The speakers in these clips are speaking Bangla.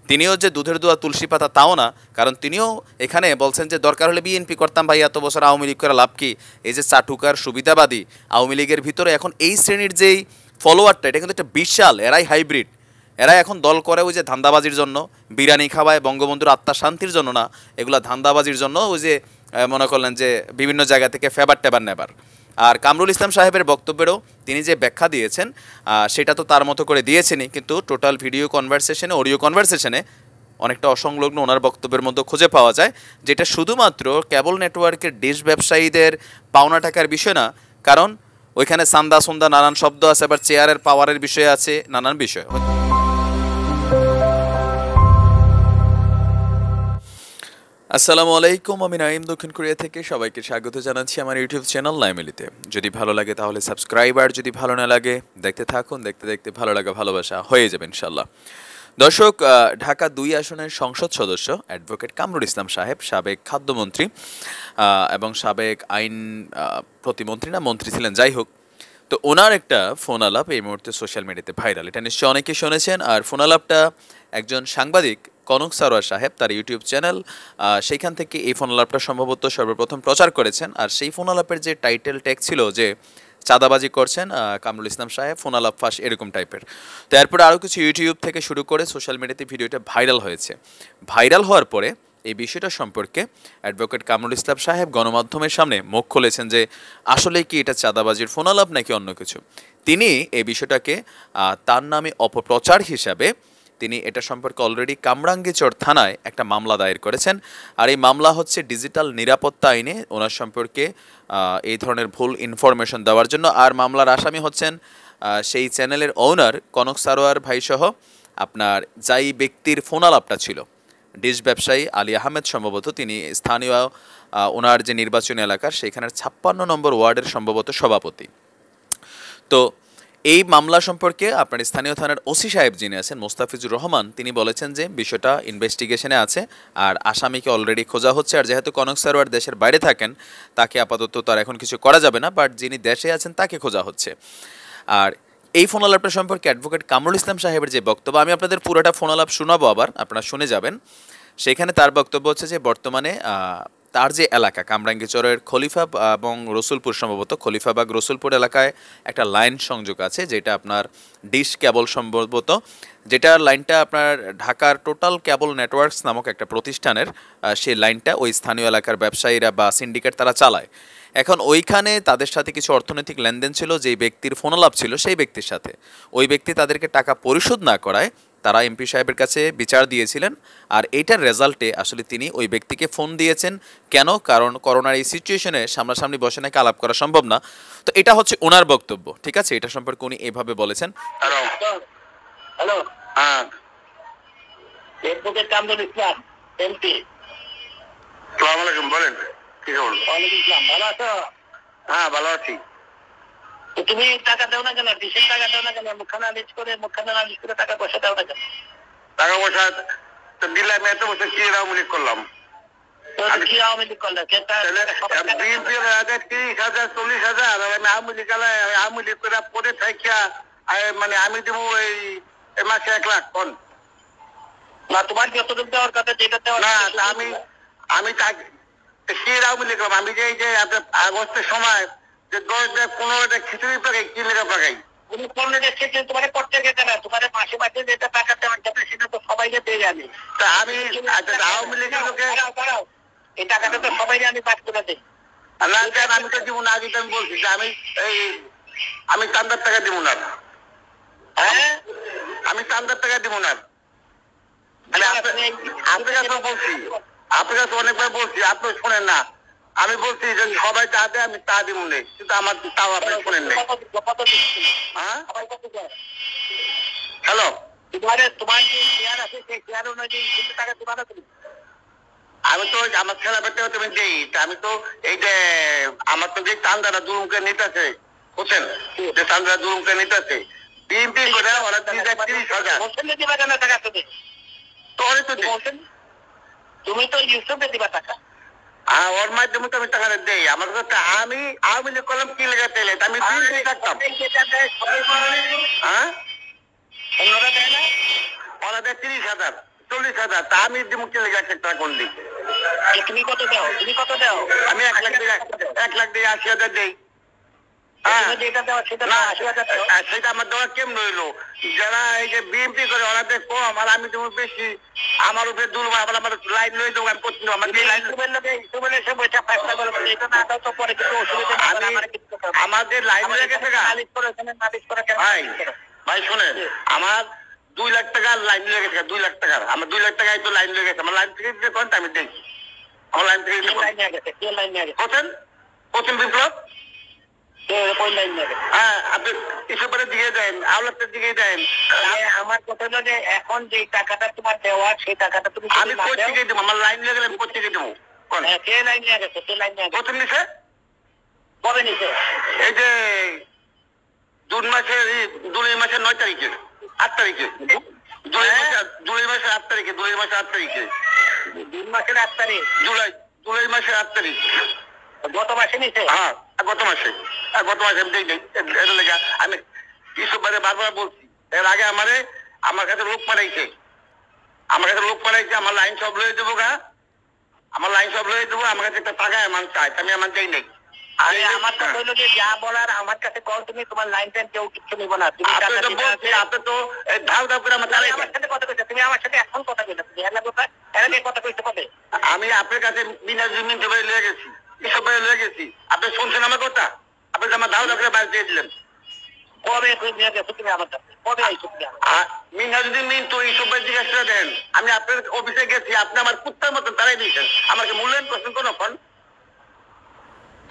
তিনিও যে দুধের দোয়া তুলসী পাতা তাও না, কারণ তিনিও এখানে বলছেন যে দরকার হলে বিএনপি করতাম ভাই, এত বছর আওয়ামী লীগ করে লাভ কি? এই যে চাটুকার সুবিধাবাদী আওয়ামী লীগের ভিতরে এখন এই শ্রেণীর যেই ফলোয়ারটা, এটা কিন্তু একটা বিশাল, এরাই হাইব্রিড। এরা এখন দল করে ওই যে ধান্দাবাজির জন্য, বিরিয়ানি খাওয়ায় বঙ্গবন্ধুর আত্মা শান্তির জন্য না, এগুলা ধান্দাবাজির জন্য, ওই যে মনে করলেন যে বিভিন্ন জায়গা থেকে ফেবার টেবার নেবার। আর কামরুল ইসলাম সাহেবের বক্তব্যেরও তিনি যে ব্যাখ্যা দিয়েছেন সেটা তো তার মতো করে দিয়েছেনই, কিন্তু টোটাল ভিডিও কনভারসেশনে, অডিও কনভারসেশনে অনেকটা অসংলগ্ন ওনার বক্তব্যের মধ্যে খুঁজে পাওয়া যায়, যেটা শুধুমাত্র কেবল নেটওয়ার্কের ডিশ ব্যবসায়ীদের পাওনা টাকার বিষয় না, কারণ ওইখানে সান্দা সুন্দা নানান শব্দ আছে, আবার চেয়ারের পাওয়ারের বিষয় আছে, নানান বিষয়। আসসালামু আলাইকুম, আমি নাইম দক্ষিণ কোরিয়া থেকে সবাইকে স্বাগত জানাচ্ছি আমার ইউটিউব চ্যানেল নাইমেলিতে। যদি ভালো লাগে তাহলে সাবস্ক্রাইব, আর যদি ভালো না লাগে দেখতে থাকুন, দেখতে দেখতে ভালো লাগা ভালোবাসা হয়ে যাবে ইনশাল্লাহ। দর্শক, ঢাকা ২ আসনের সংসদ সদস্য অ্যাডভোকেট কামরুল ইসলাম সাহেব, সাবেক খাদ্যমন্ত্রী এবং সাবেক আইন প্রতিমন্ত্রী না মন্ত্রী ছিলেন, যাই হোক, তো ওনার একটা ফোন আলাপ এই মুহূর্তে সোশ্যাল মিডিয়াতে ভাইরাল। এটা নিশ্চয়ই অনেকে শুনেছেন। আর ফোন আলাপটা একজন সাংবাদিক কনক সারোয়ার সাহেব তার ইউটিউব চ্যানেল, সেইখান থেকে এই ফোন আলাপটা সম্ভবত সর্বপ্রথম প্রচার করেছেন। আর সেই ফোন আলাপের যে টাইটেল ট্যাগ ছিল যে চাঁদাবাজি করছেন কামরুল ইসলাম সাহেব, ফোন আলাপ ফাঁস, এরকম টাইপের। তো এরপরে আরও কিছু ইউটিউব থেকে শুরু করে সোশ্যাল মিডিয়াতে ভিডিওটা ভাইরাল হয়েছে। ভাইরাল হওয়ার পরে এই বিষয়টা সম্পর্কে অ্যাডভোকেট কামরুল ইসলাম সাহেব গণমাধ্যমের সামনে মুখ খুলেছেন যে আসলে কি এটা চাঁদাবাজির ফোন আলাপ নাকি অন্য কিছু। তিনি এই বিষয়টাকে তার নামে অপপ্রচার হিসাবে তিনি এটা সম্পর্কে অলরেডি কামরাঙ্গীরচর থানায় একটা মামলা দায়ের করেছেন। আর এই মামলা হচ্ছে ডিজিটাল নিরাপত্তা আইনে ওনার সম্পর্কে এই ধরনের ভুল ইনফরমেশন দেওয়ার জন্য। আর মামলার আসামি হচ্ছেন সেই চ্যানেলের ওনার কনক সারোয়ার ভাইসহ আপনার যাই ব্যক্তির ফোন আলাপটা ছিল, ডিশ ব্যবসায়ী আলী আহমেদ সম্ভবত, তিনি স্থানীয় ওনার যে নির্বাচনী এলাকার সেখানের ৫৬ নম্বর ওয়ার্ডের সম্ভবত সভাপতি। তো এই মামলা সম্পর্কে আপনার স্থানীয় থানার ওসি সাহেব যিনি আছেন মোস্তাফিজুর রহমান, তিনি বলেছেন যে বিষয়টা ইনভেস্টিগেশনে আছে আর আসামিকে অলরেডি খোঁজা হচ্ছে। আর যেহেতু কনক সারোয়ার দেশের বাইরে থাকেন, তাকে আপাতত তার এখন কিছু করা যাবে না, বাট যিনি দেশে আছেন তাকে খোঁজা হচ্ছে। আর এই ফোন আলাপটা সম্পর্কে অ্যাডভোকেট কামরুল ইসলাম সাহেবের যে বক্তব্য, আমি আপনাদের পুরোটা ফোন আলাপ শোনাবো, আবার আপনারা শুনে যাবেন। সেখানে তার বক্তব্য হচ্ছে যে বর্তমানে তার যে এলাকা কামরাঙ্গীরচরের খলিফা এবং রসুলপুর, সম্ভবত খলিফাবাগ রসুলপুর এলাকায় একটা লাইন সংযোগ আছে, যেটা আপনার ডিশ কেবল সম্ভবত, যেটা লাইনটা আপনার ঢাকার টোটাল কেবল নেটওয়ার্কস নামক একটা প্রতিষ্ঠানের, সেই লাইনটা ওই স্থানীয় এলাকার ব্যবসায়ীরা বা সিন্ডিকেট তারা চালায়। এখন ওইখানে তাদের সাথে কিছু অর্থনৈতিক লেনদেন ছিল, যেই ব্যক্তির ফোনালাপ ছিল সেই ব্যক্তির সাথে। ওই ব্যক্তি তাদেরকে টাকা পরিশোধ না করায় তারা এমপি সাহেবের কাছে বিচার দিয়েছিলেন। আর এইটার রেজাল্টে আসলে তিনি ওই ব্যক্তিকে ফোন দিয়েছেন। কেন? কারণ করোনার এই সিচুয়েশনে সামনাসামনি বসে নাকি আলাপ করা সম্ভব না। তো এটা হচ্ছে ওনার বক্তব্য, ঠিক আছে? এটা সম্পর্কে উনি এভাবে বলেছেন। হ্যালো হ্যালো, হ্যাঁ, অ্যাডভোকেট কামরুল ইসলাম এমপি। আসসালামু আলাইকুম, বলেন কি খবর? ওয়ালাইকুম আসসালাম, ভালো আছো? হ্যাঁ, ভালো আছি। তুমি টাকা দাও না কেন? বিশেষ টাকা দাও না কেন? মুখখানা লিস্ট করে টাকা পয়সা দাও না কেন? টাকা পয়সা তো দিলাম, এত বছর কি আওয়ামী লীগ করলাম? কি আওয়ামী লীগ করলাম? 30,000 40,000 আর আমি আওয়ামী লীগ করে পরে থাকিয়া মানে আমি দেবো এই মাসে 1 লাখ কোন না? তোমার যতটুকু দেওয়ার কথা যেটা দেওয়ার না, আমি কি আওয়ামী লীগ করলাম? আমি যে আগস্টের সময় যে 10 ব্যাগ 15 ব্যাগ খিচুড়ি পাকাই, কি মেরে পাকাই, তুমি 15 ব্যাগ খিচুড়ি তোমার প্রত্যেকে কেনা, তোমার মাসে মাসে যেটা টাকা দেওয়ার কথা সেটা তো সবাইকে পেয়ে যাবে। তা আমি আওয়ামী লীগের লোকে এই টাকাটা তো সবাই আমি বাদ করে দিই না। আমি তো দিব না, আগে তো আমি বলছি যে আমি চান্দার টাকা দিব না। হ্যাঁ, আমি চান্দার টাকা দিব না। আপনার কাছে বলছি, আপনার কাছে অনেকবার বলছি, আপনি শোনেন না। আমি বলছি যে সবাই তা দেয়, আমি তা দিব না, কিন্তু আমার তাও আপনি শোনেন নাই। হ্যালো, তোমার যে শেয়ার আছে সেই শেয়ার অনুযায়ী টাকা দিবা না তুমি? আমি তো আমার ছেলে পেতে তুমি দেই, আমি তো এই যে আমার তো যে চান্দারা দুরুমকে নিতেছে, বুঝছেন, যে চান্দারা দুরুমকে নিতেছে বিএনপি করে ওরা 30,000 দিবা কেন টাকা? তুমি তো ইউসুফে দিবা টাকা। হ্যাঁ, ওর মাধ্যমে তো আমি টাকা দেই। আমার কাছে আমি আওয়ামী লীগ করলাম কি লেগে তেলে আমি বিএনপি থাকতাম। হ্যাঁ, অন্যরা দেয় না, ওরা দেয় 30,000। তো 40,000, তা আমি দিব কি লেগে 1 লাখ টাকা কোন দিক? তুমি কত দাও? আমি 1 লাখ দিয়ে 80,000 দেই। তুমি যেটা দাও সেটা না 80,000 দাও। সেটা আমার দেওয়া কেমন হইলো? যারা এই যে বিএমপি করে ওনাদের কম আর আমি দেবো বেশি, আমার উপরে দুর্বল, আবার আমার লাইন লয়ে দেবো, আমি করছি আমার যে লাইন আমাদের লাইন হয়ে গেছে গা। ভাই ভাই শোনেন, আমার 2 লাখ টাকার লাইন লেগে গেছে, 2 লাখ টাকার, আমার 2 লাখ টাকায় তো লাইন লেগে গেছে। আমার লাইন থেকে যে কোনটা আমি দেখি, আমার লাইন থেকে প্রথম বিপ্লব। হ্যাঁ, আপনি ইসবের দিকে দেন, আওলাদের দিকে দেন। আমার কথা হলো যে এখন যে টাকাটা তোমার দেওয়া সেই টাকাটা তুমি আমি কই থেকে দেবো? আমার লাইন লেগে আমি কই থেকে দেবো? কে লাইন নিয়ে গেছে? প্রথম নিছে কবে নিছে? এই যে জুন মাসের 9 তারিখে, 8 তারিখে, জুলাই মাসের 8 তারিখে, জুন মাসের 8 তারিখ, জুলাই মাসের 8 তারিখ। গত মাসে নিছে? হ্যাঁ, গত মাসে আমি দেই নাই। এর লেগে আমি ইসব বারবার বলছি। এর আগে আমার কাছে লোক পাঠাইছে, আমার লাইন সব লয়ে দেবো গা, আমার কাছে একটা টাকা অ্যামাউন্ট চাই, আমি অ্যামাউন্ট চাই নাই। আরে আমার কথা হলো যে যা বলার আমার কাছে কল, তুমি তোমার লাইন টাইন কেউ কিছু নিব না। তুমি আপনি তো বলছি, আপনি তো ধাপ ধাপ করে আমার চালাই আমার সাথে কথা কইছো, তুমি আমার সাথে এখন কথা কইছো, তুমি এর কথা এর নিয়ে কথা কইছো কবে? আমি আপনার কাছে বিনা জমিন জবাই লিয়ে গেছি, এসব লিয়ে গেছি। আপনি শুনছেন আমার কথা? আপনি আমার ধাপ ধাপ করে বাইরে দিয়ে দিলেন। কবে নিয়ে গেছো তুমি আমার কাছে? কবে আইছো তুমি? মিনহাজুদ্দিন মিন্টু এইসব জিজ্ঞাসা দেন। আমি আপনার অফিসে গেছি, আপনি আমার কুত্তার মতো দাঁড়াই দিয়েছেন, আমাকে মূল্যায়ন করছেন কোনক্ষণ?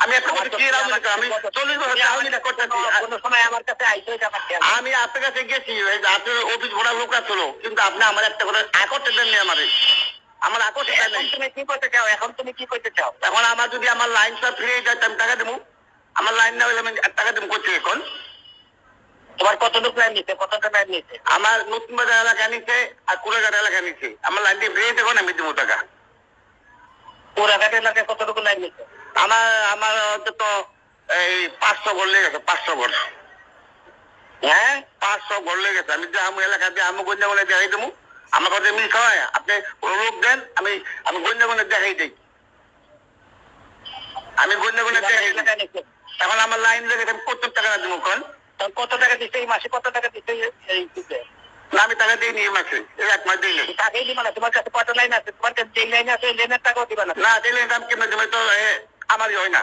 আমি আমি 40 বছর করতেছি। কোনো সময় আমার কাছে আইছো এটা আমার খেয়াল। আমি আপনার কাছে গেছি, আপনার অফিস ভরা লোক আসলো, কিন্তু আপনি আমার একটা করে আকর্ষণ দেননি। আমার আকর্ষণ নেই। তুমি কি করতে চাও এখন? তুমি কি করতে চাও এখন? আমার যদি আমার লাইন সব ফিরে যায় আমি টাকা দেবো। আমার লাইন না হলে আমি টাকা দেবো করছি। এখন তোমার কতটুকু লাইন নিতে? কতটা লাইন নিতে? আমার নতুন বাজার এলাকা নিচ্ছে আর কুড়াঘাট এলাকা নিচ্ছে। আমার লাইন দিয়ে ফিরে দেখুন, আমি দেবো টাকা। কুড়াঘাট এলাকায় কতটুকু লাইন নিতে? আমার অন্তত এই 500 ঘর লেগে গেছে, 500 ঘর। হ্যাঁ, 500 ঘর লেগে গেছে। আমি যে আমি এলাকা দিয়ে আমি গঞ্জা বলে দেখাই দেবো। আমার কাছে মিল খাওয়ায়, আপনি কোনো লোক দেন, আমি গঞ্জা বলে দেখাই দিই। আমি গঞ্জা বলে দেখাই দিই। এখন আমার লাইন লেগে আমি 70 টাকা না দেবো। কোন কত টাকা দিচ্ছে এই মাসে? কত টাকা দিচ্ছে এই না? আমি টাকা দিই নি এই মাসে, 1 মাস দিই নাই। টাকাই দিবা না? তোমার কাছে কত লাইন আছে? তোমার কাছে যে লাইন আছে লেনের টাকাও দিবা না? না দিলে দাম কেমন দেবে? তো আমারই হয় না,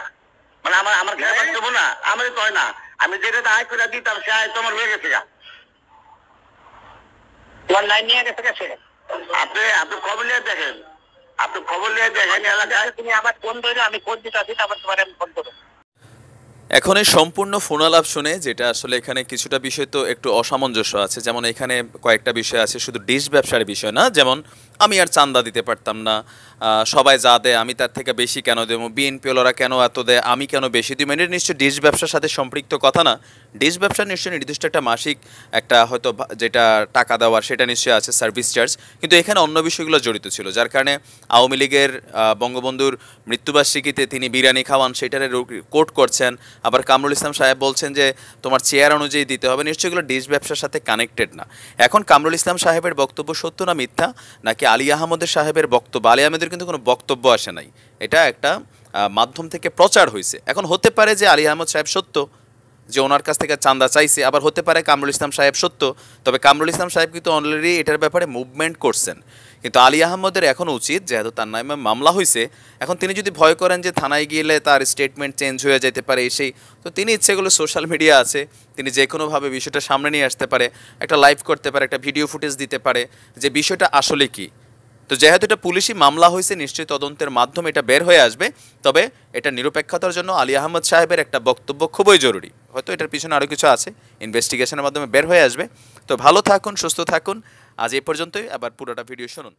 মানে আমার খেয়ে দেবো না, আমারই তো হয় না। আমি যেটা আয় করে দিতাম সে আয় তো আমার হয়ে গেছে। তোমার লাইন নিয়ে গেছে গেছে? আপনি খবর নিয়ে দেখেন, এলাকায়। তুমি আমার ফোন ধরে, আমি ফোন দিতে আসি, তারপর তোমার আমি ফোন করবো। এখন এই সম্পূর্ণ ফোনালাপ শুনে যেটা আসলে এখানে কিছুটা বিষয় তো একটু অসামঞ্জস্য আছে। যেমন এখানে কয়েকটা বিষয় আছে, শুধু ডিশ ব্যবসার বিষয় না। যেমন আমি আর চান্দা দিতে পারতাম না, সবাই যা দেয় আমি তার থেকে বেশি কেন দেবো, বিএনপি ওরা কেন এত দেয় আমি কেন বেশি দিই। এটা নিশ্চয়ই ডিশ ব্যবসার সাথে সম্পৃক্ত কথা না। ডিশ ব্যবসা নিশ্চয়ই নির্দিষ্ট একটা মাসিক একটা হয়তো যেটা টাকা দেওয়ার সেটা নিশ্চয়ই আছে, সার্ভিস চার্জ। কিন্তু এখানে অন্য বিষয়গুলো জড়িত ছিল, যার কারণে আওয়ামী লীগের বঙ্গবন্ধুর মৃত্যুবার্ষিকীতে তিনি বিরিয়ানি খাওয়ান, সেটারে কোট করছেন। আবার কামরুল ইসলাম সাহেব বলছেন যে তোমার চেয়ার অনুযায়ী দিতে হবে। নিশ্চয়ই এগুলো ডিশ ব্যবসার সাথে কানেক্টেড না। এখন কামরুল ইসলাম সাহেবের বক্তব্য সত্য না মিথ্যা, নাকি আলী আহমদের সাহেবের বক্তব্য? আলী আহমেদের কিন্তু কোনো বক্তব্য আসে নাই, এটা একটা মাধ্যম থেকে প্রচার হয়েছে। এখন হতে পারে যে আলী আহমদ সাহেব সত্য, যে ওনার কাছ থেকে চাঁদা চাইছে, আবার হতে পারে কামরুল ইসলাম সাহেব সত্য। তবে কামরুল ইসলাম সাহেব কিন্তু অলরেডি এটার ব্যাপারে মুভমেন্ট করছেন। কিন্তু আলী আহমদের এখন উচিত, যেহেতু তার নামে মামলা হয়েছে, এখন তিনি যদি ভয় করেন যে থানায় গেলে তার স্টেটমেন্ট চেঞ্জ হয়ে যেতে পারে সেই, তো তিনি ইচ্ছেগুলো সোশ্যাল মিডিয়া আছে, তিনি যে কোনোভাবে বিষয়টা সামনে নিয়ে আসতে পারে, একটা লাইভ করতে পারে, একটা ভিডিও ফুটেজ দিতে পারে যে বিষয়টা আসলে কি। তো যেহেতু এটা পুলিশি মামলা হয়েছে, নিশ্চয়ই তদন্তের মাধ্যমে এটা বের হয়ে আসবে। তবে এটা নিরপেক্ষতার জন্য আলী আহমদ সাহেবের একটা বক্তব্য খুবই জরুরি। হয়তো এটার পিছনে আরও কিছু আছে, ইনভেস্টিগেশনের মাধ্যমে বের হয়ে আসবে। তো ভালো থাকুন, সুস্থ থাকুন। আজ এই পর্যন্তই, আবার পুরোটা ভিডিও শুনুন।